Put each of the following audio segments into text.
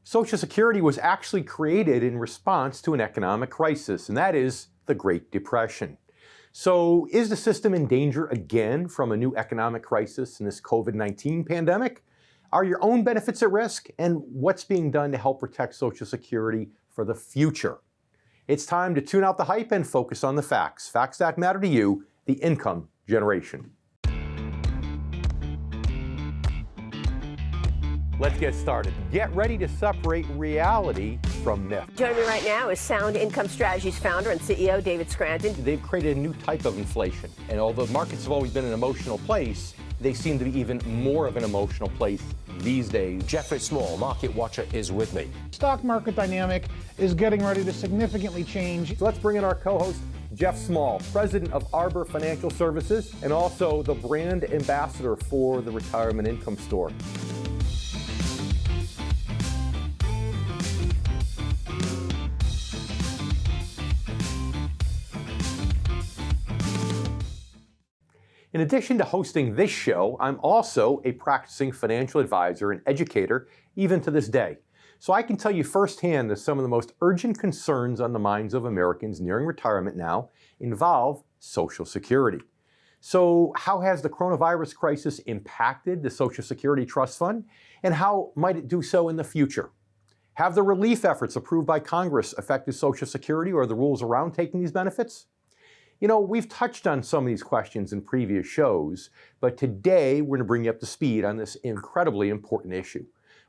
Social Security was actually created in response to an economic crisis, and that is the Great Depression. So is the system in danger again from a new economic crisis in this COVID-19 pandemic? Are your own benefits at risk? And what's being done to help protect Social Security for the future? It's time to tune out the hype and focus on the facts. Facts that matter to you, the income generation. Let's get started. Get ready to separate reality from myth. Joining me right now is Sound Income Strategies founder and CEO David Scranton. They've created a new type of inflation. And although markets have always been an emotional place, they seem to be even more of an emotional place these days. Jeffrey Small, market watcher, is with me. Stock market dynamic is getting ready to significantly change. So let's bring in our co-host, Jeff Small, president of Arbor Financial Services, and also the brand ambassador for the Retirement Income Store. In addition to hosting this show, I'm also a practicing financial advisor and educator, even to this day. So I can tell you firsthand that some of the most urgent concerns on the minds of Americans nearing retirement now involve Social Security. So how has the coronavirus crisis impacted the Social Security Trust Fund, and how might it do so in the future? Have the relief efforts approved by Congress affected Social Security or the rules around taking these benefits? You know, we've touched on some of these questions in previous shows, but today we're going to bring you up to speed on this incredibly important issue.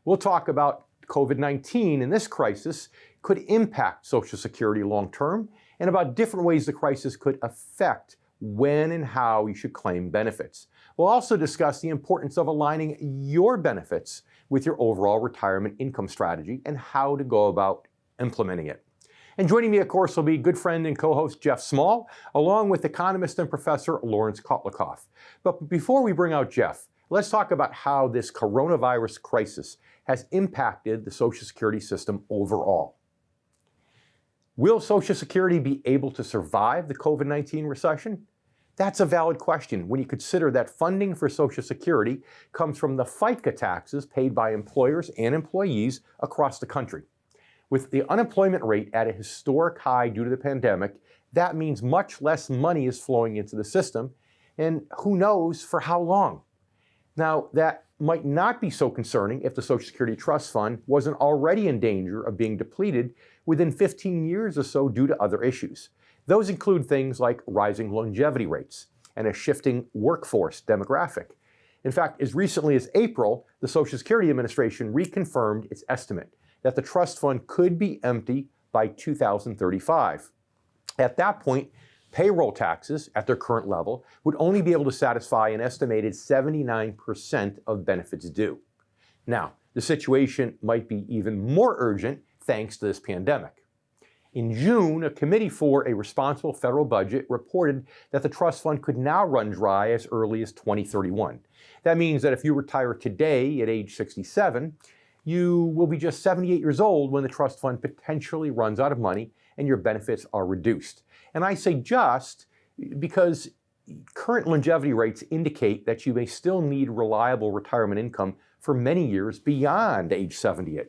We'll talk about COVID-19 and this crisis could impact Social Security long-term, and about different ways the crisis could affect when and how you should claim benefits. We'll also discuss the importance of aligning your benefits with your overall retirement income strategy and how to go about implementing it. And joining me, of course, will be good friend and co-host Jeff Small, along with economist and professor Lawrence Kotlikoff. But before we bring out Jeff, let's talk about how this coronavirus crisis has impacted the Social Security system overall. Will Social Security be able to survive the COVID-19 recession? That's a valid question when you consider that funding for Social Security comes from the FICA taxes paid by employers and employees across the country. With the unemployment rate at a historic high due to the pandemic, that means much less money is flowing into the system, and who knows for how long. Now, that might not be so concerning if the Social Security Trust Fund wasn't already in danger of being depleted within 15 years or so due to other issues. Those include things like rising longevity rates and a shifting workforce demographic. In fact, as recently as April, the Social Security Administration reconfirmed its estimate that the trust fund could be empty by 2035. At that point, payroll taxes at their current level would only be able to satisfy an estimated 79% of benefits due. Now, the situation might be even more urgent thanks to this pandemic. In June, a committee for a responsible federal budget reported that the trust fund could now run dry as early as 2031. That means that if you retire today at age 67, you will be just 78 years old when the trust fund potentially runs out of money and your benefits are reduced. And I say just because current longevity rates indicate that you may still need reliable retirement income for many years beyond age 78.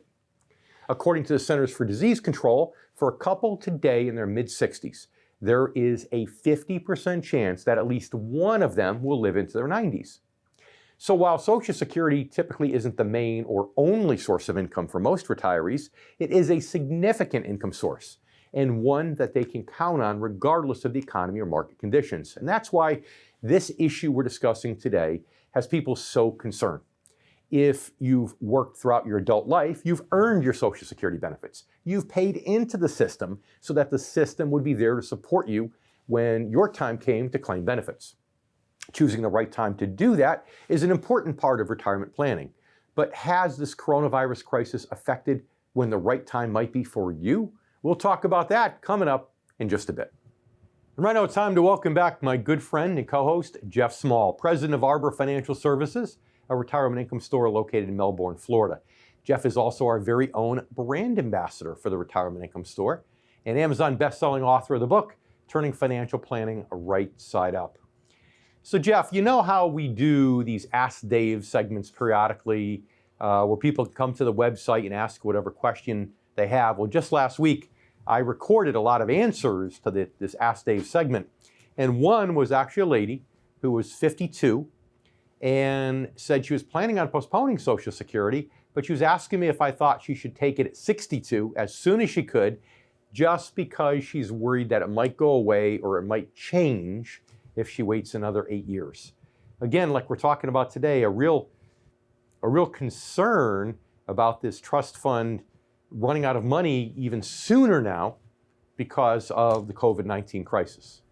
According to the Centers for Disease Control, for a couple today in their mid-60s, there is a 50% chance that at least one of them will live into their 90s. So while Social Security typically isn't the main or only source of income for most retirees, it is a significant income source and one that they can count on regardless of the economy or market conditions. And that's why this issue we're discussing today has people so concerned. If you've worked throughout your adult life, you've earned your Social Security benefits. You've paid into the system so that the system would be there to support you when your time came to claim benefits. Choosing the right time to do that is an important part of retirement planning. But has this coronavirus crisis affected when the right time might be for you? We'll talk about that coming up in just a bit. And right now it's time to welcome back my good friend and co-host, Jeff Small, president of Arbor Financial Services, a retirement income store located in Melbourne, Florida. Jeff is also our very own brand ambassador for the Retirement Income Store and Amazon best-selling author of the book, Turning Financial Planning Right Side Up. So Jeff, you know how we do these Ask Dave segments periodically where people can come to the website and ask whatever question they have. Well, just last week, I recorded a lot of answers to this Ask Dave segment. And one was actually a lady who was 52 and said she was planning on postponing Social Security, but she was asking me if I thought she should take it at 62 as soon as she could, just because she's worried that it might go away or it might change if she waits another 8 years. Again, like we're talking about today, a real concern about this trust fund running out of money even sooner now because of the COVID-19 crisis.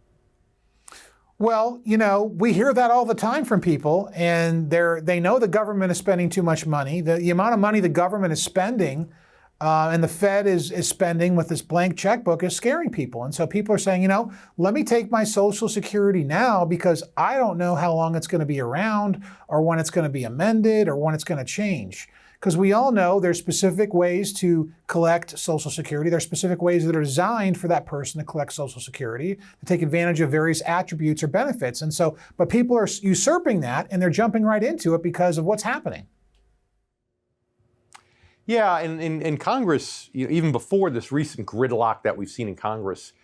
Well, we hear that all the time from people, and they know the government is spending too much money. The amount of money the government is spending and the Fed is spending with this blank checkbook is scaring people. And so people are saying, let me take my Social Security now because I don't know how long it's going to be around or when it's going to be amended or when it's going to change. Because we all know there's specific ways to collect Social Security. There's specific ways that are designed for that person to collect Social Security, to take advantage of various attributes or benefits. And so, but people are usurping that and they're jumping right into it because of what's happening. Yeah, and in Congress, even before this recent gridlock that we've seen in Congress,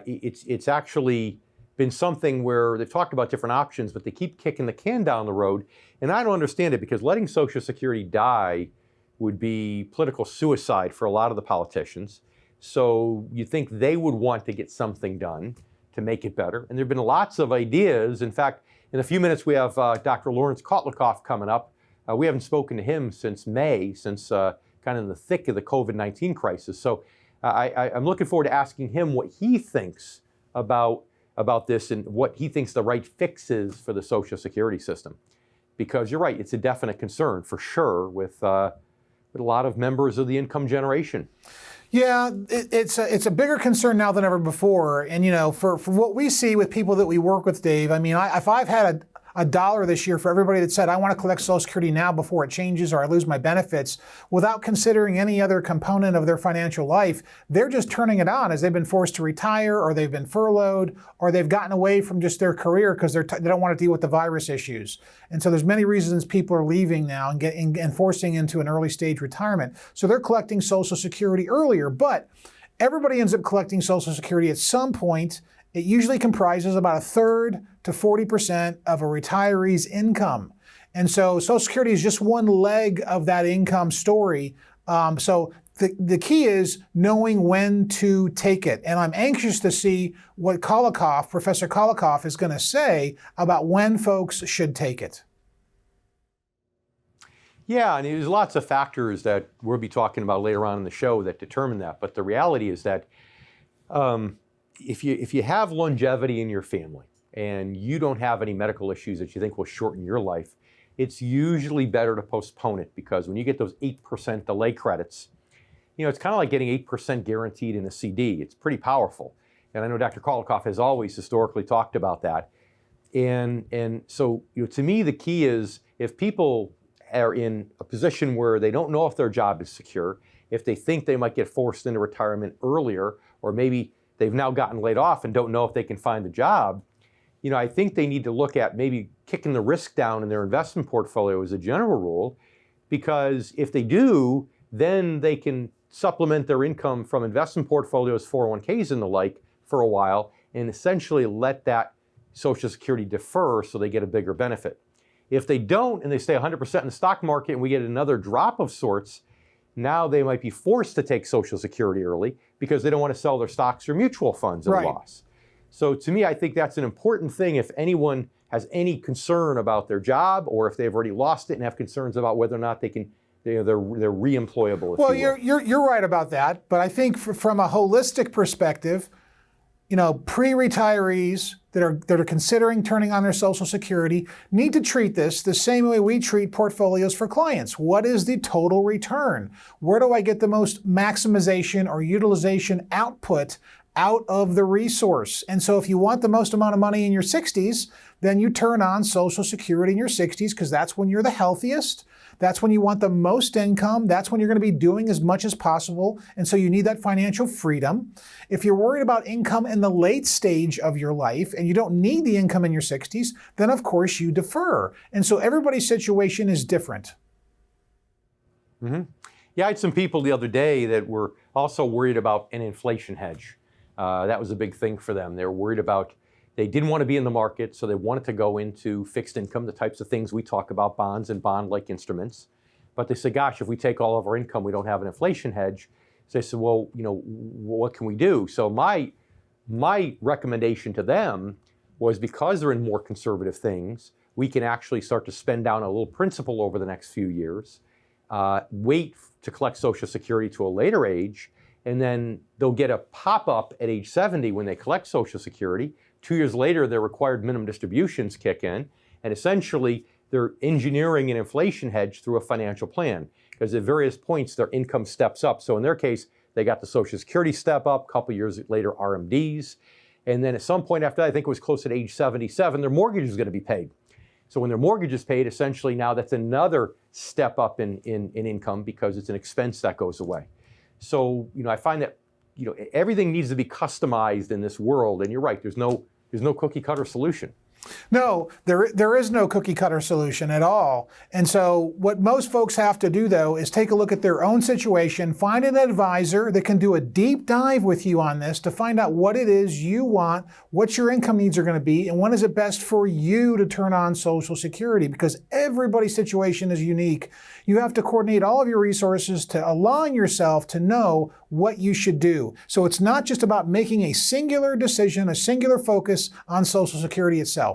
it's actually been something where they've talked about different options, but they keep kicking the can down the road. And I don't understand it, because letting Social Security die would be political suicide for a lot of the politicians. So you think they would want to get something done to make it better. And there have been lots of ideas. In fact, in a few minutes, we have Dr. Lawrence Kotlikoff coming up. We haven't spoken to him since May, since kind of in the thick of the COVID-19 crisis. So I'm looking forward to asking him what he thinks about this and what he thinks the right fix is for the Social Security system. Because you're right, it's a definite concern for sure with a lot of members of the income generation. Yeah, it's a bigger concern now than ever before. And for what we see with people that we work with, Dave, I mean, if I've had a dollar this year for everybody that said, I want to collect Social Security now before it changes or I lose my benefits, without considering any other component of their financial life, they're just turning it on as they've been forced to retire or they've been furloughed or they've gotten away from just their career because they don't want to deal with the virus issues. And so there's many reasons people are leaving now and forcing into an early stage retirement. So they're collecting Social Security earlier, but everybody ends up collecting Social Security at some point. It usually comprises about 1/3 to 40% of a retiree's income. And so Social Security is just one leg of that income story. So the key is knowing when to take it. And I'm anxious to see what Professor Kotlikoff is going to say about when folks should take it. Yeah, and there's lots of factors that we'll be talking about later on in the show that determine that. But the reality is that if you have longevity in your family and you don't have any medical issues that you think will shorten your life, it's usually better to postpone it, because when you get those 8% delay credits, it's kind of like getting 8% guaranteed in a CD. It's pretty powerful. And I know Dr. Kotlikoff has always historically talked about that. And so to me, the key is if people are in a position where they don't know if their job is secure, if they think they might get forced into retirement earlier, or maybe they've now gotten laid off and don't know if they can find a job, I think they need to look at maybe kicking the risk down in their investment portfolio as a general rule, because if they do, then they can supplement their income from investment portfolios, 401ks and the like for a while, and essentially let that Social Security defer so they get a bigger benefit. If they don't and they stay 100% in the stock market and we get another drop of sorts, now they might be forced to take Social Security early because they don't want to sell their stocks or mutual funds at a loss. So to me, I think that's an important thing if anyone has any concern about their job, or if they've already lost it and have concerns about whether or not they can, they're re-employable. Well, you're right about that, but I think from a holistic perspective, pre-retirees that are considering turning on their Social Security need to treat this the same way we treat portfolios for clients. What is the total return? Where do I get the most maximization or utilization output out of the resource? And so if you want the most amount of money in your 60s, then you turn on Social Security in your 60s, because that's when you're the healthiest. That's when you want the most income. That's when you're going to be doing as much as possible. And so you need that financial freedom. If you're worried about income in the late stage of your life and you don't need the income in your 60s, then of course you defer. And so everybody's situation is different. Yeah, I had some people the other day that were also worried about an inflation hedge. That was a big thing for them. They were worried about, they didn't want to be in the market, so they wanted to go into fixed income, the types of things we talk about, bonds and bond-like instruments. But they said, gosh, if we take all of our income, we don't have an inflation hedge. So they said, well, what can we do? So my recommendation to them was, because they're in more conservative things, we can actually start to spend down a little principal over the next few years, wait to collect Social Security to a later age, and then they'll get a pop-up at age 70 when they collect Social Security. 2 years later, their required minimum distributions kick in, and essentially they're engineering an inflation hedge through a financial plan, because at various points their income steps up. So in their case, they got the Social Security step up, a couple years later RMDs, and then at some point after that, I think it was close to age 77, their mortgage is going to be paid. So when their mortgage is paid, essentially now that's another step up in income, because it's an expense that goes away. So I find that everything needs to be customized in this world, and you're right, there's no cookie cutter solution. No, there is no cookie cutter solution at all. And so what most folks have to do, though, is take a look at their own situation, find an advisor that can do a deep dive with you on this to find out what it is you want, what your income needs are going to be, and when is it best for you to turn on Social Security, because everybody's situation is unique. You have to coordinate all of your resources to align yourself to know what you should do. So it's not just about making a singular decision, a singular focus on Social Security itself.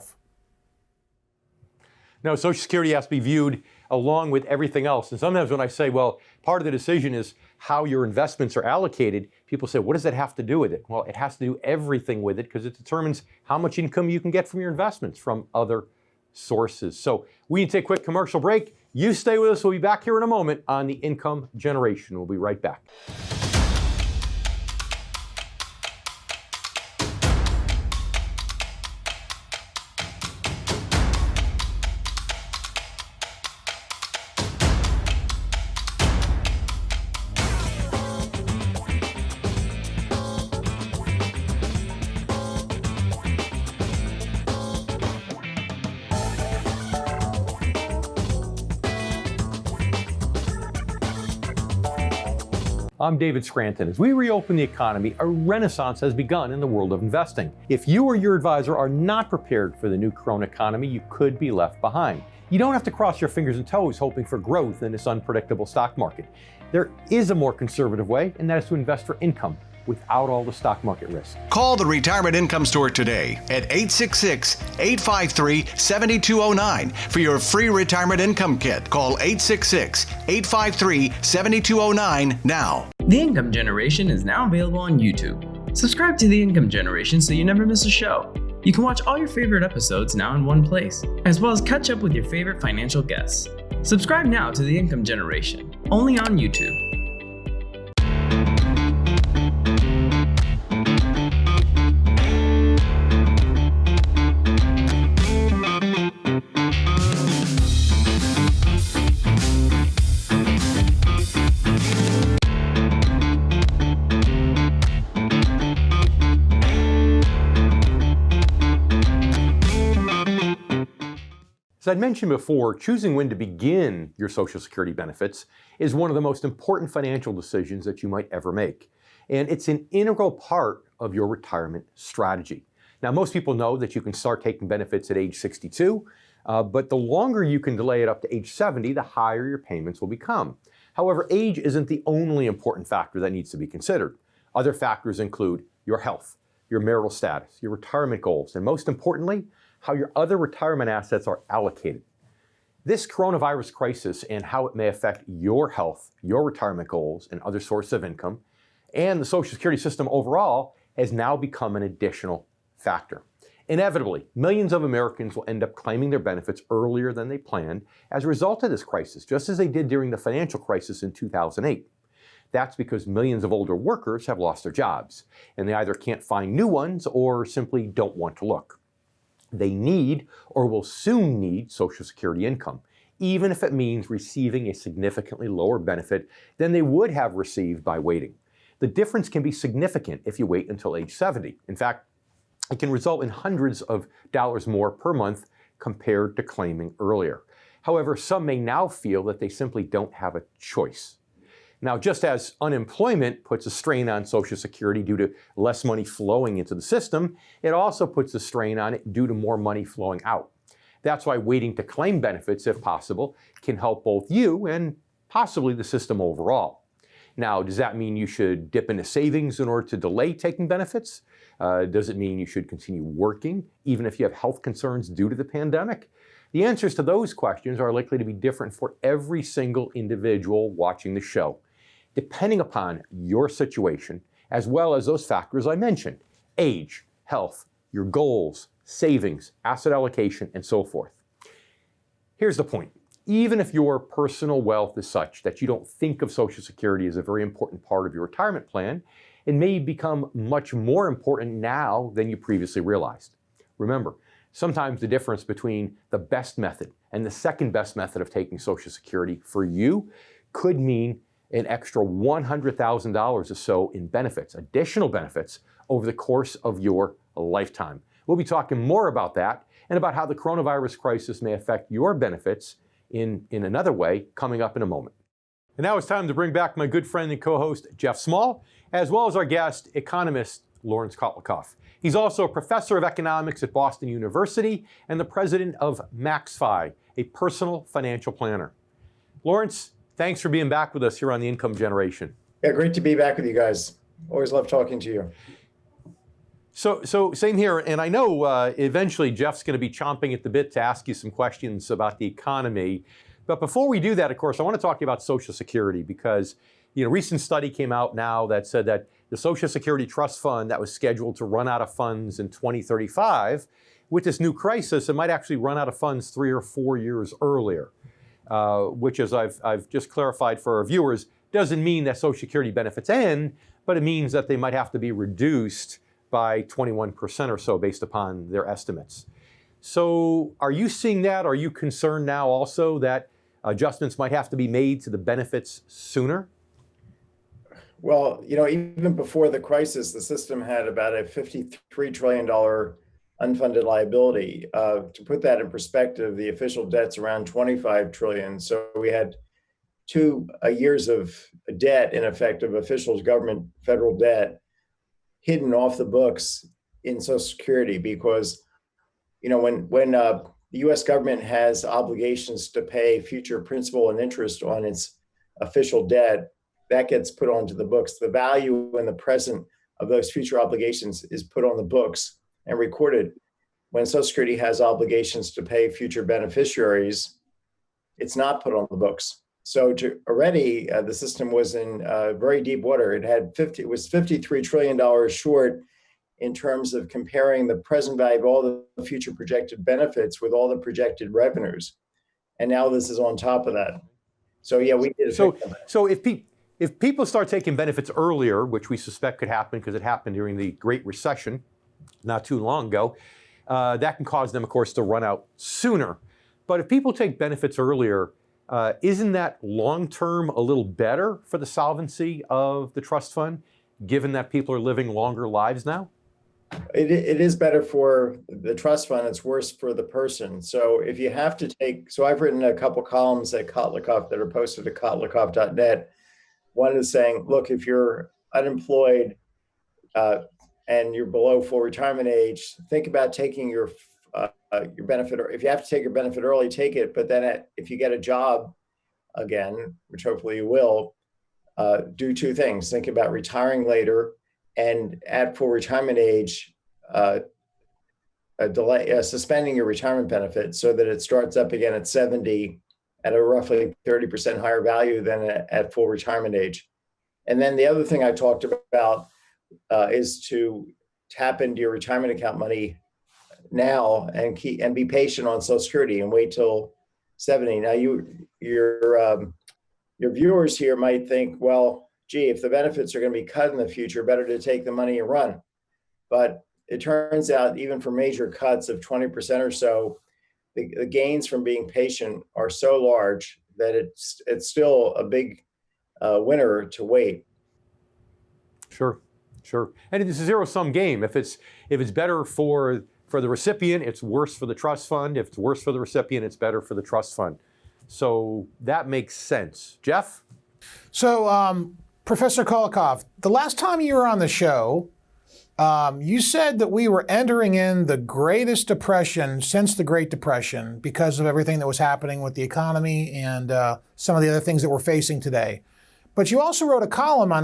No, Social Security has to be viewed along with everything else. And sometimes when I say, well, part of the decision is how your investments are allocated, people say, what does that have to do with it? Well, it has to do everything with it, because it determines how much income you can get from your investments from other sources. So we need to take a quick commercial break. You stay with us. We'll be back here in a moment on the income generation. We'll be right back. I'm David Scranton. As we reopen the economy, a renaissance has begun in the world of investing. If you or your advisor are not prepared for the new corona economy, you could be left behind. You don't have to cross your fingers and toes hoping for growth in this unpredictable stock market. There is a more conservative way, and that is to invest for income without all the stock market risk. Call the Retirement Income Store today at 866-853-7209 for your free retirement income kit. Call 866-853-7209 now. The Income Generation is now available on YouTube. Subscribe to The Income Generation so you never miss a show. You can watch all your favorite episodes now in one place, as well as catch up with your favorite financial guests. Subscribe now to The Income Generation, only on YouTube. As I mentioned before, choosing when to begin your Social Security benefits is one of the most important financial decisions that you might ever make. And it's an integral part of your retirement strategy. Now, most people know that you can start taking benefits at age 62, but the longer you can delay it up to age 70, the higher your payments will become. However, age isn't the only important factor that needs to be considered. Other factors include your health, your marital status, your retirement goals, and most importantly, how your other retirement assets are allocated. This coronavirus crisis and how it may affect your health, your retirement goals, and other sources of income, and the Social Security system overall has now become an additional factor. Inevitably, millions of Americans will end up claiming their benefits earlier than they planned as a result of this crisis, just as they did during the financial crisis in 2008. That's because millions of older workers have lost their jobs, and they either can't find new ones or simply don't want to look. They need or will soon need Social Security income, even if it means receiving a significantly lower benefit than they would have received by waiting. The difference can be significant if you wait until age 70. In fact, it can result in hundreds of dollars more per month compared to claiming earlier. However, some may now feel that they simply don't have a choice. Now, just as unemployment puts a strain on Social Security due to less money flowing into the system, it also puts a strain on it due to more money flowing out. That's why waiting to claim benefits, if possible, can help both you and possibly the system overall. Now, does that mean you should dip into savings in order to delay taking benefits? Does it mean you should continue working, even if you have health concerns due to the pandemic? The answers to those questions are likely to be different for every single individual watching the show, depending upon your situation, as well as those factors I mentioned: age, health, your goals, savings, asset allocation, and so forth. Here's the point. Even if your personal wealth is such that you don't think of Social Security as a very important part of your retirement plan, it may become much more important now than you previously realized. Remember, sometimes the difference between the best method and the second best method of taking Social Security for you could mean an extra $100,000 or so in benefits, additional benefits, over the course of your lifetime. We'll be talking more about that and about how the coronavirus crisis may affect your benefits in another way coming up in a moment. And now it's time to bring back my good friend and co-host, Jeff Small, as well as our guest, economist Lawrence Kotlikoff. He's also a professor of economics at Boston University and the president of MaxFi, a personal financial planner. Lawrence, thanks for being back with us here on The Income Generation. Yeah, great to be back with you guys. Always love talking to you. So same here, and I know eventually Jeff's going to be chomping at the bit to ask you some questions about the economy. But before we do that, of course, I want to talk to you about Social Security because a recent study came out now that said that the Social Security Trust Fund that was scheduled to run out of funds in 2035, with this new crisis, it might actually run out of funds 3 or 4 years earlier, which, as I've just clarified for our viewers, doesn't mean that Social Security benefits end, but it means that they might have to be reduced by 21% or so based upon their estimates. So are you seeing that? Are you concerned now also that adjustments might have to be made to the benefits sooner? Well, even before the crisis, the system had about a $53 trillion unfunded liability. To put that in perspective, the official debt's around $25 trillion. So we had 2 years of debt, in effect, of official government federal debt hidden off the books in Social Security because, when the U.S. government has obligations to pay future principal and interest on its official debt, that gets put onto the books. The value in the present of those future obligations is put on the books and recorded. When Social Security has obligations to pay future beneficiaries, it's not put on the books. So already the system was in very deep water. It was $53 trillion short in terms of comparing the present value of all the future projected benefits with all the projected revenues. And now this is on top of that. So yeah, we did. So if people start taking benefits earlier, which we suspect could happen because it happened during the Great Recession not too long ago, that can cause them, of course, to run out sooner. But if people take benefits earlier, isn't that long-term a little better for the solvency of the trust fund, given that people are living longer lives now? It is better for the trust fund. It's worse for the person. So if you have to so I've written a couple columns at Kotlikoff that are posted at kotlikoff.net. One is saying, look, if you're unemployed and you're below full retirement age, think about taking your benefit, or if you have to take your benefit early, take it. But then if you get a job again, which hopefully you will, do 2 things. Think about retiring later, and at full retirement age, suspending your retirement benefit so that it starts up again at 70 at a roughly 30% higher value than at full retirement age. And then the other thing I talked about is to tap into your retirement account money now and be patient on Social Security and wait till 70. Now your viewers here might think, well, gee, if the benefits are going to be cut in the future, better to take the money and run. But it turns out even for major cuts of 20% or so, the gains from being patient are so large that it's still a big winner to wait. Sure. And it's a zero-sum game. If it's better for the recipient, it's worse for the trust fund. If it's worse for the recipient, it's better for the trust fund. So that makes sense. Jeff? So, Professor Kotlikoff, the last time you were on the show, you said that we were entering in the greatest depression since the Great Depression because of everything that was happening with the economy and some of the other things that we're facing today. But you also wrote a column on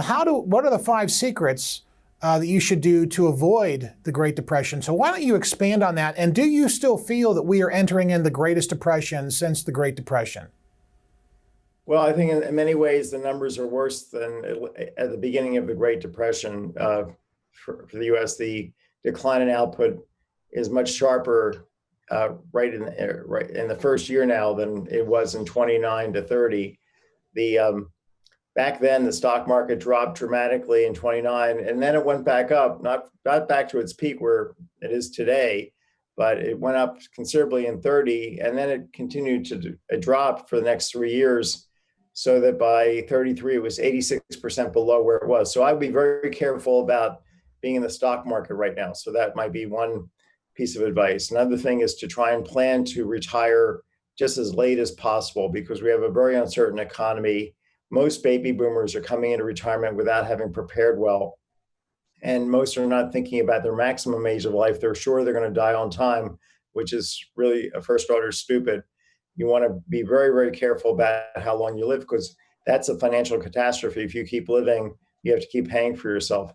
what are the 5 secrets that you should do to avoid the Great Depression. So why don't you expand on that? And do you still feel that we are entering in the greatest depression since the Great Depression? Well, I think in many ways the numbers are worse than at the beginning of the Great Depression. For the U.S., the decline in output is much sharper right in the first year now than it was in 29 to 30. Back then, the stock market dropped dramatically in 29, and then it went back up, not back to its peak where it is today, but it went up considerably in 30, and then it continued to drop for the next 3 years, so that by 33, it was 86% below where it was. So I would be very careful about being in the stock market right now. So that might be one piece of advice. Another thing is to try and plan to retire just as late as possible, because we have a very uncertain economy. Most baby boomers are coming into retirement without having prepared well. And most are not thinking about their maximum age of life. They're sure they're going to die on time, which is really a first order stupid. You want to be very, very careful about how long you live, because that's a financial catastrophe. If you keep living, you have to keep paying for yourself.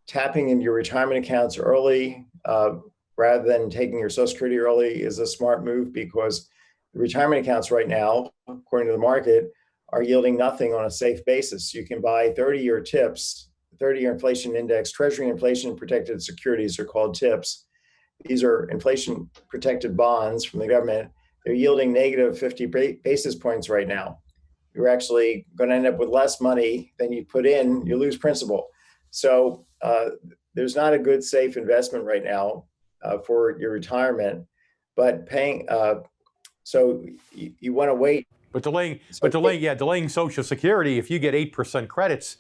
Tapping into your retirement accounts early, rather than taking your Social Security early, is a smart move, because the retirement accounts right now, according to the market, are yielding nothing on a safe basis. You can buy 30-year TIPS, 30-year inflation index, Treasury inflation protected securities are called TIPS. These are inflation protected bonds from the government. They're yielding negative 50 basis points right now. You're actually going to end up with less money than you put in. You lose principal. So there's not a good, safe investment right now for your retirement, but paying. So you want to wait. But delaying Social Security, if you get 8% credits,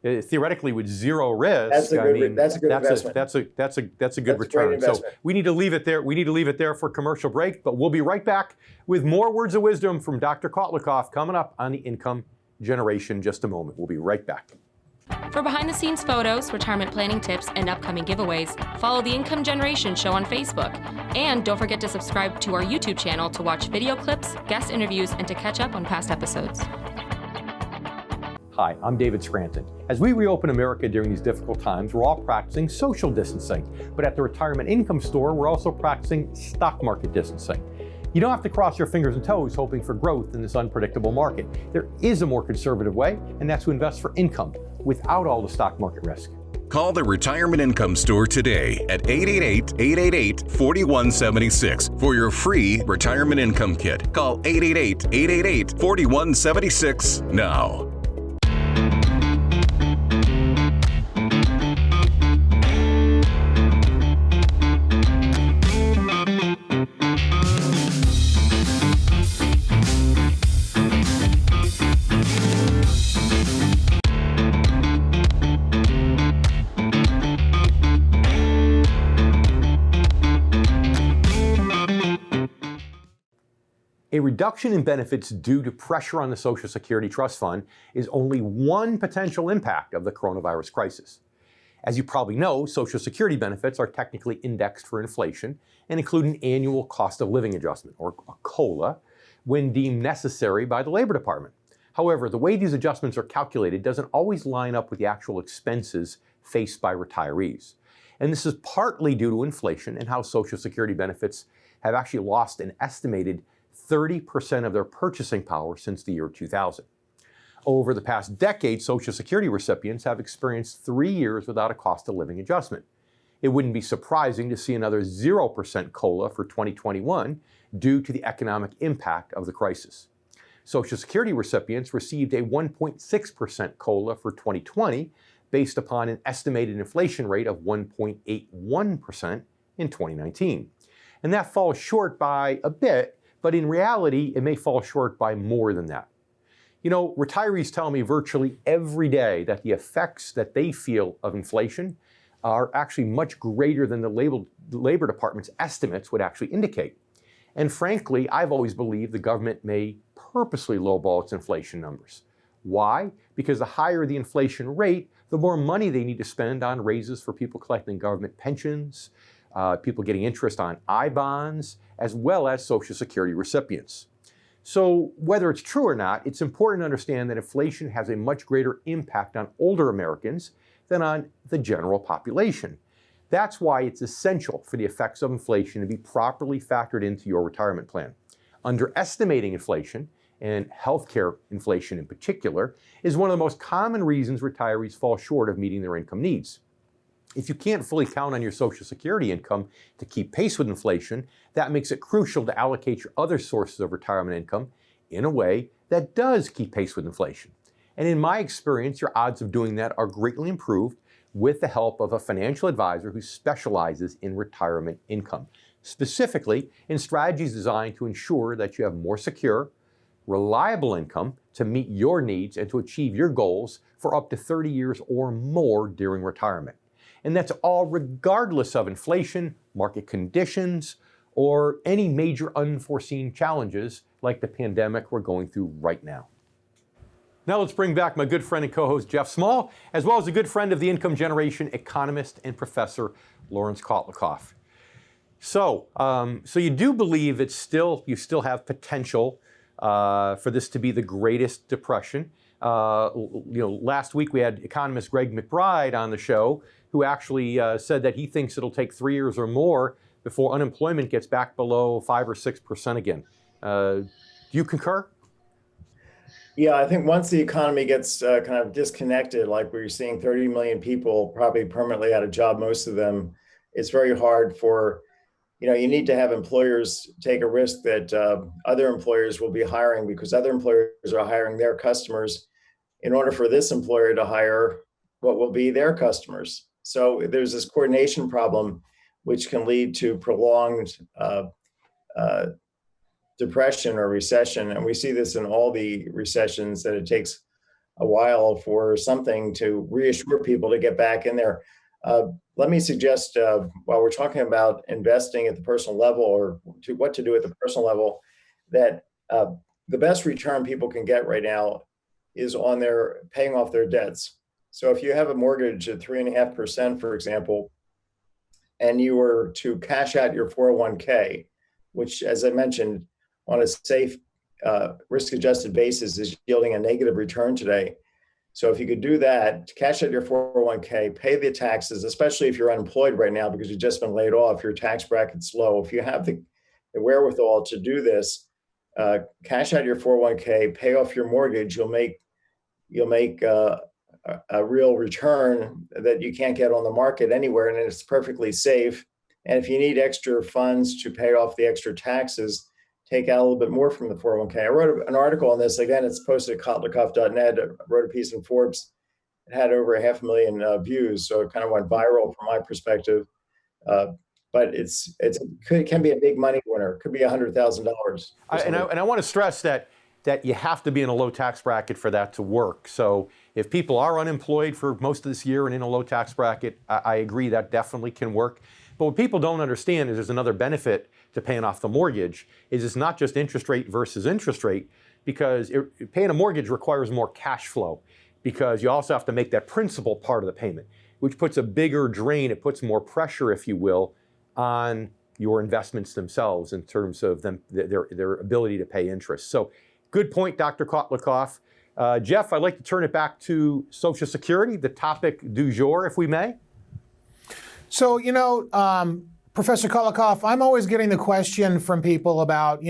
theoretically with zero risk, that's a good investment. That's a good return. So we need to leave it there. We need to leave it there for commercial break. But we'll be right back with more words of wisdom from Dr. Kotlikoff coming up on the income generation. Just a moment. We'll be right back. For behind-the-scenes photos, retirement planning tips, and upcoming giveaways, follow the Income Generation Show on Facebook. And don't forget to subscribe to our YouTube channel to watch video clips, guest interviews, and to catch up on past episodes. Hi, I'm David Scranton. As we reopen America during these difficult times, we're all practicing social distancing. But at the Retirement Income Store, we're also practicing stock market distancing. You don't have to cross your fingers and toes hoping for growth in this unpredictable market. There is a more conservative way, and that's to invest for income without all the stock market risk. Call the Retirement Income Store today at 888-888-4176 for your free retirement income kit. Call 888-888-4176 now. A reduction in benefits due to pressure on the Social Security Trust Fund is only one potential impact of the coronavirus crisis. As you probably know, Social Security benefits are technically indexed for inflation and include an annual cost of living adjustment, or a COLA, when deemed necessary by the Labor Department. However, the way these adjustments are calculated doesn't always line up with the actual expenses faced by retirees. And this is partly due to inflation and how Social Security benefits have actually lost an estimated 30% of their purchasing power since the year 2000. Over the past decade, Social Security recipients have experienced 3 years without a cost of living adjustment. It wouldn't be surprising to see another 0% COLA for 2021 due to the economic impact of the crisis. Social Security recipients received a 1.6% COLA for 2020 based upon an estimated inflation rate of 1.81% in 2019. And that falls short by a bit, but in reality, it may fall short by more than that. You know, retirees tell me virtually every day that the effects that they feel of inflation are actually much greater than the Labor Department's estimates would actually indicate. And frankly, I've always believed the government may purposely lowball its inflation numbers. Why? Because the higher the inflation rate, the more money they need to spend on raises for people collecting government pensions, people getting interest on I-bonds, as well as Social Security recipients. So whether it's true or not, it's important to understand that inflation has a much greater impact on older Americans than on the general population. That's why it's essential for the effects of inflation to be properly factored into your retirement plan. Underestimating inflation, and healthcare inflation in particular, is one of the most common reasons retirees fall short of meeting their income needs. If you can't fully count on your Social Security income to keep pace with inflation, that makes it crucial to allocate your other sources of retirement income in a way that does keep pace with inflation. And in my experience, your odds of doing that are greatly improved with the help of a financial advisor who specializes in retirement income, specifically in strategies designed to ensure that you have more secure, reliable income to meet your needs and to achieve your goals for up to 30 years or more during retirement. And that's all regardless of inflation, market conditions, or any major unforeseen challenges like the pandemic we're going through right now. Now let's bring back my good friend and co-host Jeff Small, as well as a good friend of the income generation, economist and professor Lawrence Kotlikoff. So you do believe you still have potential for this to be the greatest depression. Last week we had economist Greg McBride on the show, who actually said that he thinks it'll take 3 years or more before unemployment gets back below 5 or 6% again. Do you concur? Yeah, I think once the economy gets kind of disconnected, like we're seeing 30 million people probably permanently out of job, most of them, it's very hard for, you need to have employers take a risk that other employers will be hiring because other employers are hiring their customers in order for this employer to hire what will be their customers. So there's this coordination problem, which can lead to prolonged depression or recession. And we see this in all the recessions, that it takes a while for something to reassure people to get back in there. Let me suggest, while we're talking about investing at the personal level or what to do at the personal level, that the best return people can get right now is on their paying off their debts. So if you have a mortgage at 3.5%, for example, and you were to cash out your 401k, which, as I mentioned, on a safe risk-adjusted basis is yielding a negative return today. So if you could do that, cash out your 401k, pay the taxes, especially if you're unemployed right now because you've just been laid off, your tax bracket's low. If you have the wherewithal to do this, cash out your 401k, pay off your mortgage, you'll make a real return that you can't get on the market anywhere, and it's perfectly safe. And if you need extra funds to pay off the extra taxes, take out a little bit more from the 401k. I wrote an article on this. Again, it's posted at kotlikoff.net. I wrote a piece in Forbes. It had over 500,000 views, so it kind of went viral from my perspective. But it can be a big money winner. It could be $100,000. And I want to stress that you have to be in a low tax bracket for that to work. So if people are unemployed for most of this year and in a low tax bracket, I agree that definitely can work. But what people don't understand is there's another benefit to paying off the mortgage. Is it's not just interest rate versus interest rate, because paying a mortgage requires more cash flow, because you also have to make that principal part of the payment, which puts a bigger drain. It puts more pressure, if you will, on your investments themselves in terms of their ability to pay interest. So good point, Dr. Kotlikoff. Jeff, I'd like to turn it back to Social Security, the topic du jour, if we may. So, Professor Kotlikoff, I'm always getting the question from people about,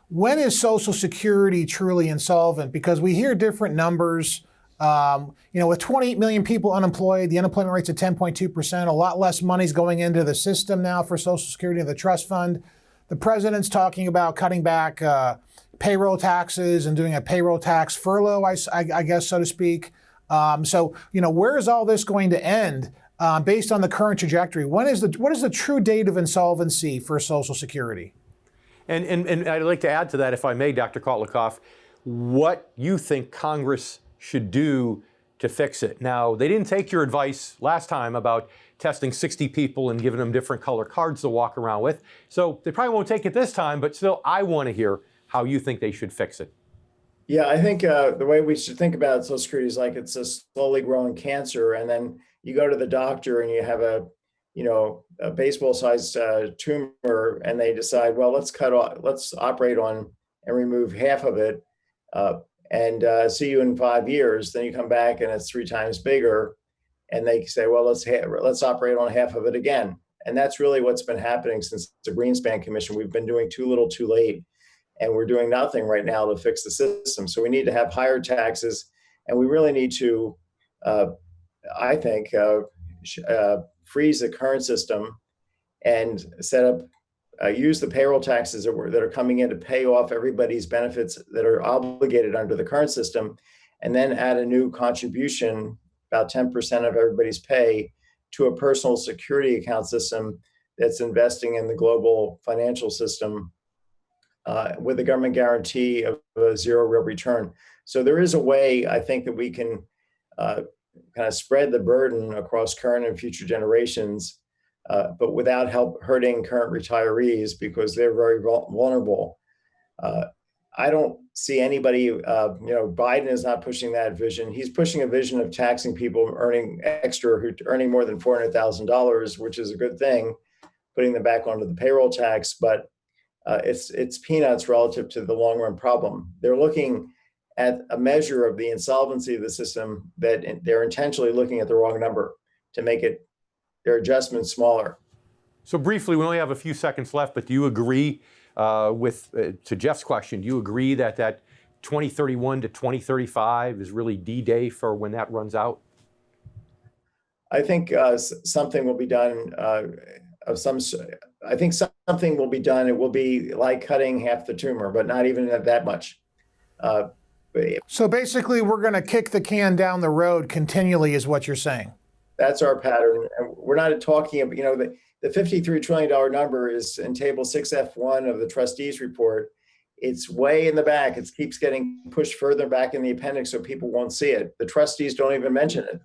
when is Social Security truly insolvent? Because we hear different numbers. With 28 million people unemployed, the unemployment rate's at 10.2%. A lot less money's going into the system now for Social Security and the trust fund. The president's talking about cutting back payroll taxes and doing a payroll tax furlough, I guess, so to speak. Where is all this going to end? Based on the current trajectory, what is the true date of insolvency for Social Security? And I'd like to add to that, if I may, Dr. Kotlikoff, what you think Congress should do to fix it. Now, they didn't take your advice last time about testing 60 people and giving them different color cards to walk around with. So they probably won't take it this time, but still, I want to hear how you think they should fix it. Yeah, I think the way we should think about Social Security is like it's a slowly growing cancer, and then you go to the doctor and you have a baseball-sized tumor, and they decide, well, let's operate on and remove half of it, and see you in 5 years. Then you come back and it's 3 times bigger, and they say, well, let's operate on half of it again. And that's really what's been happening since the Greenspan Commission. We've been doing too little, too late. And we're doing nothing right now to fix the system. So we need to have higher taxes, and we really need to, I think, freeze the current system and set up, use the payroll taxes that are coming in to pay off everybody's benefits that are obligated under the current system, and then add a new contribution, about 10% of everybody's pay, to a personal security account system that's investing in the global financial system, with a government guarantee of a zero real return. So there is a way, I think, that we can kind of spread the burden across current and future generations, but without hurting current retirees, because they're very vulnerable. I don't see anybody, Biden is not pushing that vision. He's pushing a vision of taxing people earning more than $400,000, which is a good thing, putting them back onto the payroll tax, but it's peanuts relative to the long run problem. They're looking at a measure of the insolvency of the system that they're intentionally looking at the wrong number to make their adjustments smaller. So briefly, we only have a few seconds left, but do you agree to Jeff's question, do you agree that 2031 to 2035 is really D-Day for when that runs out? I think something will be done I think something will be done. It will be like cutting half the tumor, but not even that much. So basically, we're going to kick the can down the road continually, is what you're saying. That's our pattern. And we're not talking about, the $53 trillion number is in table 6F1 of the trustees report. It's way in the back. It keeps getting pushed further back in the appendix so people won't see it. The trustees don't even mention it.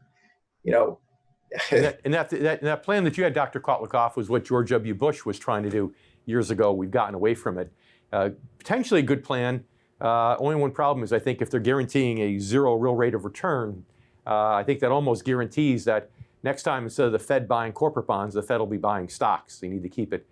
And that plan that you had, Dr. Kotlikoff, was what George W. Bush was trying to do years ago. We've gotten away from it. Potentially a good plan. Only one problem is, I think, if they're guaranteeing a zero real rate of return, I think that almost guarantees that next time, instead of the Fed buying corporate bonds, the Fed will be buying stocks. They need to keep it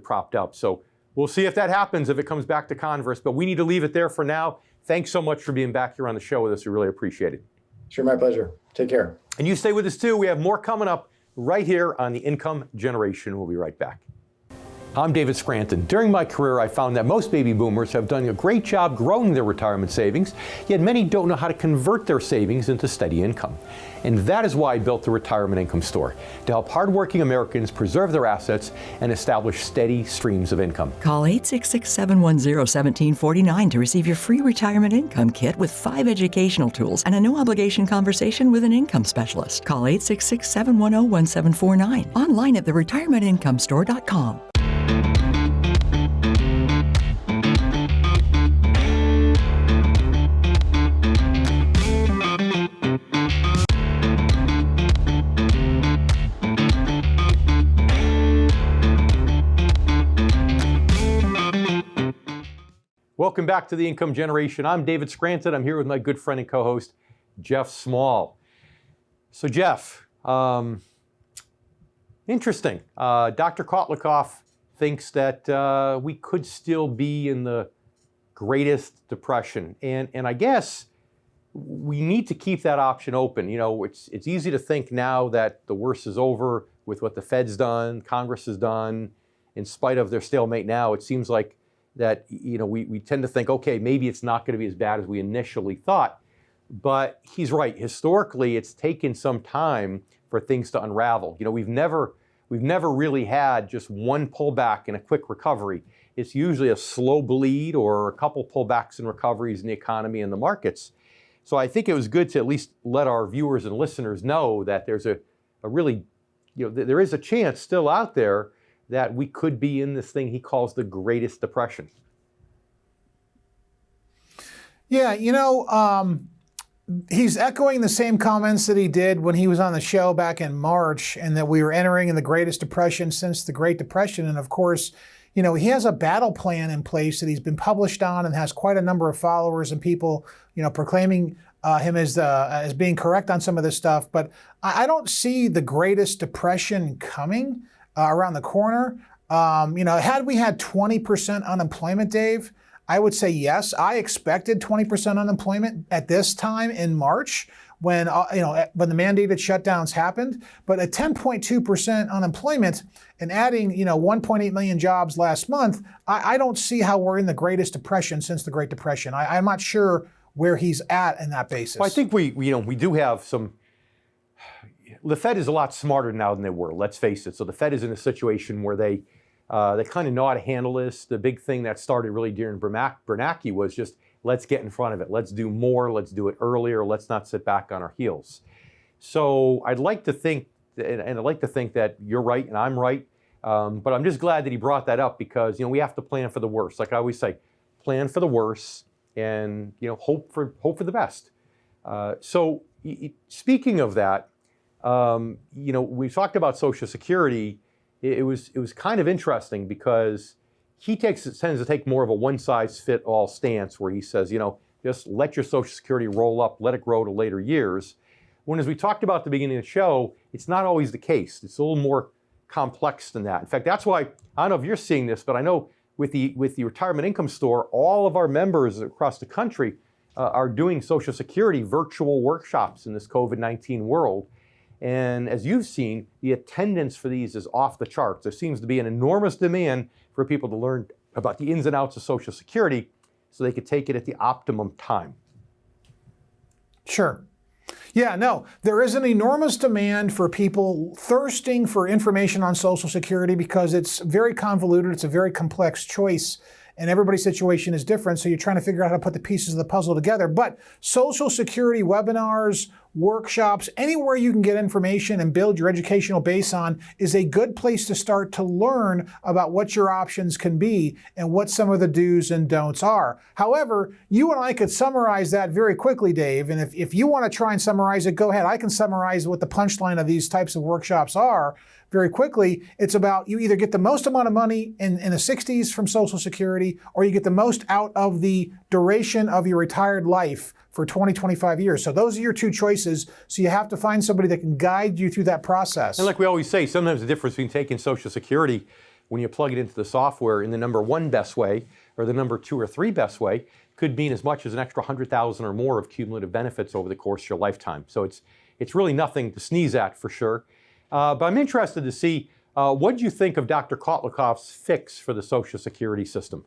propped up. So we'll see if that happens, if it comes back to Congress. But we need to leave it there for now. Thanks so much for being back here on the show with us. We really appreciate it. Sure, my pleasure. Take care. And you stay with us too. We have more coming up right here on The Income Generation. We'll be right back. I'm David Scranton. During my career, I found that most baby boomers have done a great job growing their retirement savings, yet many don't know how to convert their savings into steady income. And that is why I built the Retirement Income Store, to help hardworking Americans preserve their assets and establish steady streams of income. Call 866-710-1749 to receive your free retirement income kit with 5 educational tools and a no-obligation conversation with an income specialist. Call 866-710-1749. Online at theretirementinComestore.com. Welcome back to The Income Generation. I'm David Scranton. I'm here with my good friend and co-host, Jeff Small. So Jeff, interesting. Dr. Kotlikoff thinks that we could still be in the greatest depression. And I guess we need to keep that option open. It's easy to think now that the worst is over with what the Fed's done, Congress has done. In spite of their stalemate now, it seems like that we tend to think, okay, maybe it's not going to be as bad as we initially thought. But he's right. Historically, it's taken some time for things to unravel. We've never really had just one pullback and a quick recovery. It's usually a slow bleed or a couple pullbacks and recoveries in the economy and the markets. So I think it was good to at least let our viewers and listeners know that there's a really, there is a chance still out there that we could be in this thing he calls the Greatest Depression. Yeah, He's echoing the same comments that he did when he was on the show back in March, and that we were entering in the greatest depression since the Great Depression. And of course, he has a battle plan in place that he's been published on and has quite a number of followers and people, proclaiming him as being correct on some of this stuff. But I don't see the greatest depression coming around the corner. Had we had 20% unemployment, Dave, I would say yes. I expected 20% unemployment at this time in March when the mandated shutdowns happened. But at 10.2% unemployment and adding 1.8 million jobs last month, I don't see how we're in the greatest depression since the Great Depression. I'm not sure where he's at in that basis. Well, I think we do have some. The Fed is a lot smarter now than they were. Let's face it. So the Fed is in a situation where they kind of know how to handle this. The big thing that started really during Bernanke was just, let's get in front of it. Let's do more. Let's do it earlier. Let's not sit back on our heels. So I'd like to think, and I'd like to think that you're right and I'm right. But I'm just glad that he brought that up because, we have to plan for the worst. Like I always say, plan for the worst and, hope for the best. So speaking of that, we talked about Social Security. It was kind of interesting because he tends to take more of a one-size-fits-all stance where he says, just let your Social Security roll up, let it grow to later years. When, as we talked about at the beginning of the show, it's not always the case. It's a little more complex than that. In fact, that's why, I don't know if you're seeing this, but I know with the Retirement Income Store, all of our members across the country are doing Social Security virtual workshops in this COVID-19 world. And as you've seen, the attendance for these is off the charts. There seems to be an enormous demand for people to learn about the ins and outs of Social Security so they could take it at the optimum time. Sure. Yeah, no, there is an enormous demand for people thirsting for information on Social Security because it's very convoluted. It's a very complex choice. And everybody's situation is different, so you're trying to figure out how to put the pieces of the puzzle together. But Social Security webinars, workshops, anywhere you can get information and build your educational base on is a good place to start to learn about what your options can be and what some of the do's and don'ts are. However, you and I could summarize that very quickly, Dave, and if you want to try and summarize it, go ahead. I can summarize what the punchline of these types of workshops are very quickly. It's about you either get the most amount of money in the 60s from Social Security, or you get the most out of the duration of your retired life for 20, 25 years. So those are your two choices. So you have to find somebody that can guide you through that process. And like we always say, sometimes the difference between taking Social Security when you plug it into the software in the number one best way or the number two or three best way could mean as much as an extra 100,000 or more of cumulative benefits over the course of your lifetime. So it's really nothing to sneeze at for sure. But I'm interested to see, what do you think of Dr. Kotlikoff's fix for the Social Security system?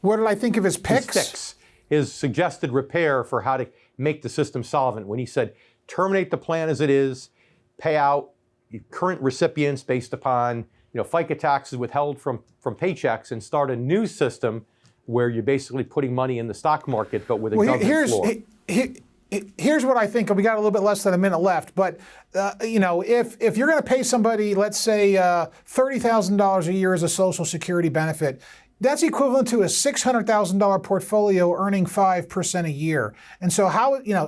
What did I think of his picks? His fix, his suggested repair for how to make the system solvent. When he said, terminate the plan as it is, pay out current recipients based upon FICA taxes withheld from paychecks, and start a new system where you're basically putting money in the stock market, but with a government floor. Here's what I think. We got a little bit less than a minute left, but if you're going to pay somebody, let's say $30,000 a year as a Social Security benefit, that's equivalent to a $600,000 portfolio earning 5% a year. And so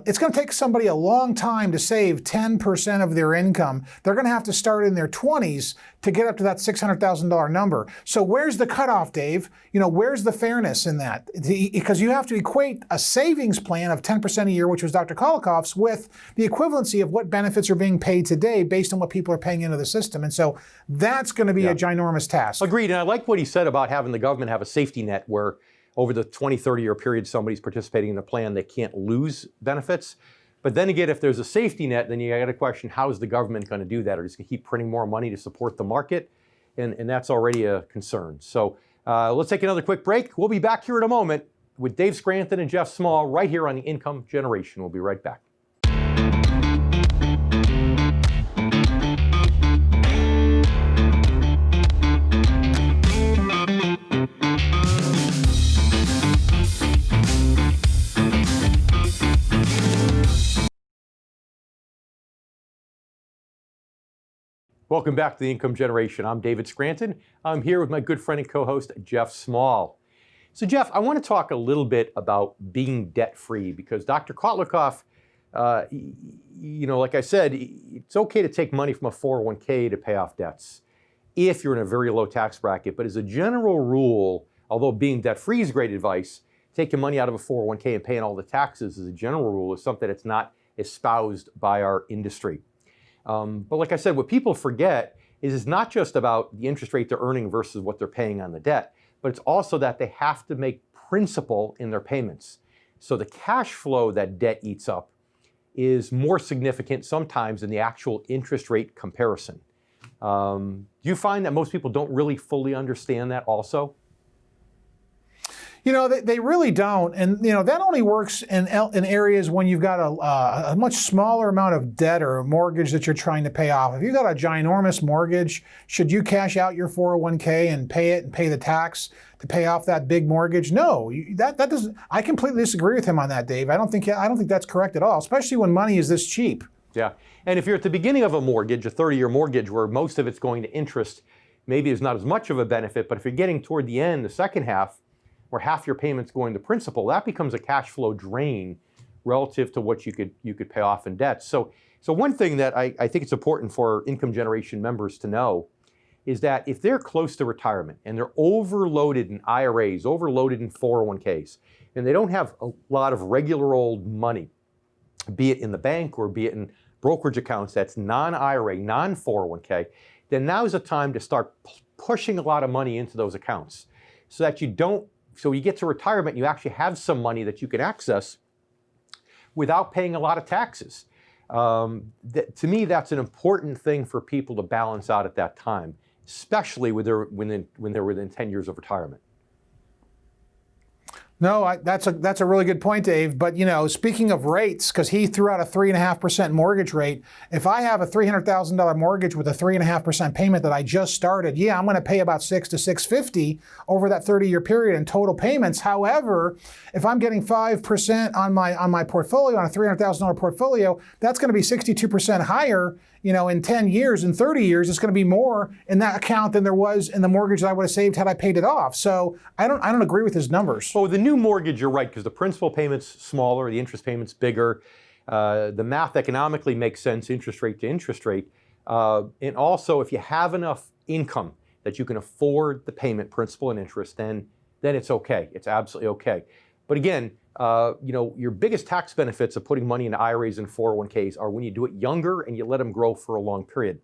it's going to take somebody a long time to save 10% of their income. They're going to have to start in their 20s to get up to that $600,000 number. So where's the cutoff, Dave? Where's the fairness in that? Because you have to equate a savings plan of 10% a year, which was Dr. Kotlikoff's, with the equivalency of what benefits are being paid today based on what people are paying into the system. And so that's going to be a ginormous task. Agreed. And I like what he said about having the government have a safety net where over the 20, 30-year period somebody's participating in the plan, they can't lose benefits. But then again, if there's a safety net, then you got to question, how is the government going to do that? Are they just going to keep printing more money to support the market? And that's already a concern. So let's take another quick break. We'll be back here in a moment with Dave Scranton and Jeff Small right here on the Income Generation. We'll be right back. Welcome back to the Income Generation. I'm David Scranton. I'm here with my good friend and co-host, Jeff Small. So Jeff, I want to talk a little bit about being debt-free because Dr. Kotlikoff, like I said, it's okay to take money from a 401k to pay off debts if you're in a very low tax bracket. But as a general rule, although being debt-free is great advice, taking money out of a 401k and paying all the taxes as a general rule is something that's not espoused by our industry. But like I said, what people forget is it's not just about the interest rate they're earning versus what they're paying on the debt, but it's also that they have to make principal in their payments. So the cash flow that debt eats up is more significant sometimes than the actual interest rate comparison. Do you find that most people don't really fully understand that also? They really don't. And, that only works in areas when you've got a much smaller amount of debt or a mortgage that you're trying to pay off. If you've got a ginormous mortgage, should you cash out your 401k and pay it and pay the tax to pay off that big mortgage? No, that doesn't. I completely disagree with him on that, Dave. I don't think that's correct at all, especially when money is this cheap. Yeah. And if you're at the beginning of a mortgage, a 30-year mortgage where most of it's going to interest, maybe is not as much of a benefit. But if you're getting toward the end, the second half, where half your payments going to principal, that becomes a cash flow drain relative to what you could pay off in debt. So one thing that I think it's important for income generation members to know is that if they're close to retirement and they're overloaded in IRAs, overloaded in 401ks, and they don't have a lot of regular old money, be it in the bank or be it in brokerage accounts that's non-IRA, non-401k, then now's the time to start pushing a lot of money into those accounts so that so you get to retirement, you actually have some money that you can access without paying a lot of taxes. To me, that's an important thing for people to balance out at that time, especially when they're within 10 years of retirement. No, that's a really good point, Dave. But speaking of rates, because he threw out a 3.5% mortgage rate. If I have a $300,000 mortgage with a 3.5% payment that I just started, I'm going to pay about $600 to $650 over that 30-year period in total payments. However, if I'm getting 5% on my portfolio, on a $300,000 portfolio, that's going to be 62% higher. In 10 years, in 30 years, it's going to be more in that account than there was in the mortgage that I would have saved had I paid it off. So I don't agree with his numbers. Well, with the new mortgage, you're right, because the principal payment's smaller, the interest payment's bigger. The math economically makes sense, interest rate to interest rate. And also, if you have enough income that you can afford the payment, principal and interest, then it's okay. It's absolutely okay. But again, your biggest tax benefits of putting money into IRAs and 401ks are when you do it younger and you let them grow for a long period.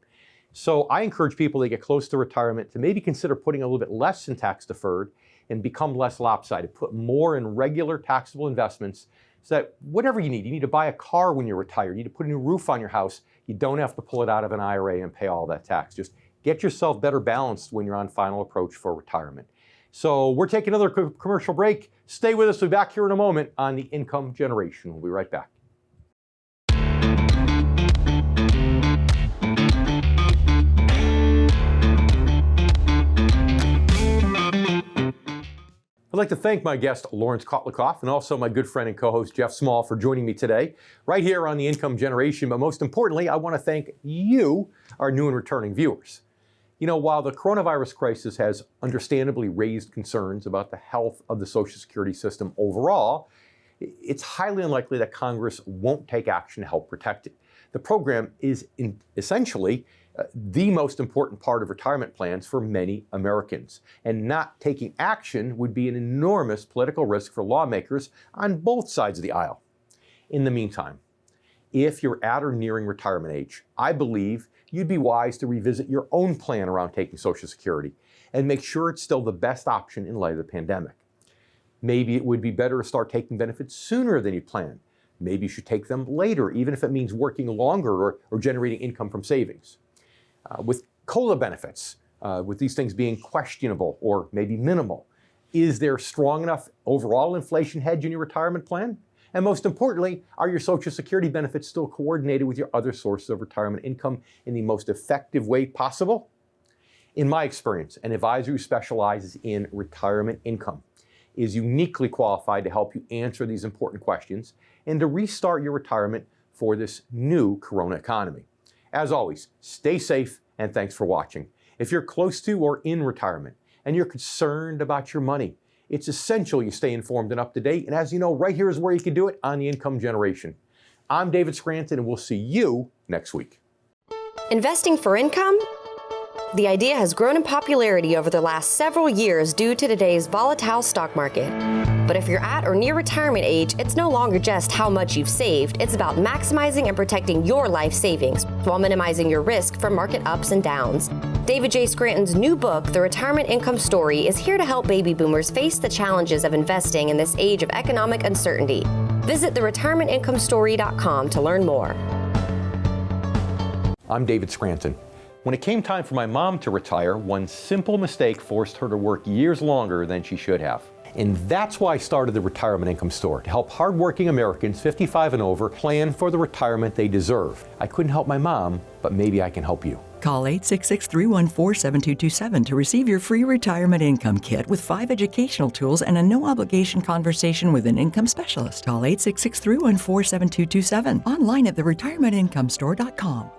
So I encourage people that get close to retirement to maybe consider putting a little bit less in tax deferred and become less lopsided. Put more in regular taxable investments so that whatever you need to buy a car when you're retired, you need to put a new roof on your house, you don't have to pull it out of an IRA and pay all that tax. Just get yourself better balanced when you're on final approach for retirement. So we're taking another commercial break. Stay with us. We'll be back here in a moment on the Income Generation. We'll be right back. I'd like to thank my guest, Lawrence Kotlikoff, and also my good friend and co-host, Jeff Small, for joining me today, right here on the Income Generation. But most importantly, I want to thank you, our new and returning viewers. While the coronavirus crisis has understandably raised concerns about the health of the Social Security system overall, it's highly unlikely that Congress won't take action to help protect it. The program is essentially the most important part of retirement plans for many Americans, and not taking action would be an enormous political risk for lawmakers on both sides of the aisle. In the meantime, if you're at or nearing retirement age, I believe you'd be wise to revisit your own plan around taking Social Security and make sure it's still the best option in light of the pandemic. Maybe it would be better to start taking benefits sooner than you planned. Maybe you should take them later, even if it means working longer or generating income from savings. With COLA benefits, with these things being questionable or maybe minimal, is there strong enough overall inflation hedge in your retirement plan? And most importantly, are your Social Security benefits still coordinated with your other sources of retirement income in the most effective way possible? In my experience, an advisor who specializes in retirement income is uniquely qualified to help you answer these important questions and to restart your retirement for this new Corona economy. As always, stay safe and thanks for watching. If you're close to or in retirement and you're concerned about your money, It's essential you stay informed and up to date, and as you know, right here is where you can do it on the Income Generation. I'm David Scranton, and we'll see you next week. Investing for income? The idea has grown in popularity over the last several years due to today's volatile stock market. But if you're at or near retirement age, it's no longer just how much you've saved. It's about maximizing and protecting your life savings while minimizing your risk from market ups and downs. David J. Scranton's new book, The Retirement Income Story, is here to help baby boomers face the challenges of investing in this age of economic uncertainty. Visit theretirementincomestory.com to learn more. I'm David Scranton. When it came time for my mom to retire, one simple mistake forced her to work years longer than she should have. And that's why I started the Retirement Income Store, to help hardworking Americans 55 and over plan for the retirement they deserve. I couldn't help my mom, but maybe I can help you. Call 866-314-7227 to receive your free retirement income kit with 5 educational tools and a no-obligation conversation with an income specialist. Call 866-314-7227. Online at theretirementincomestore.com.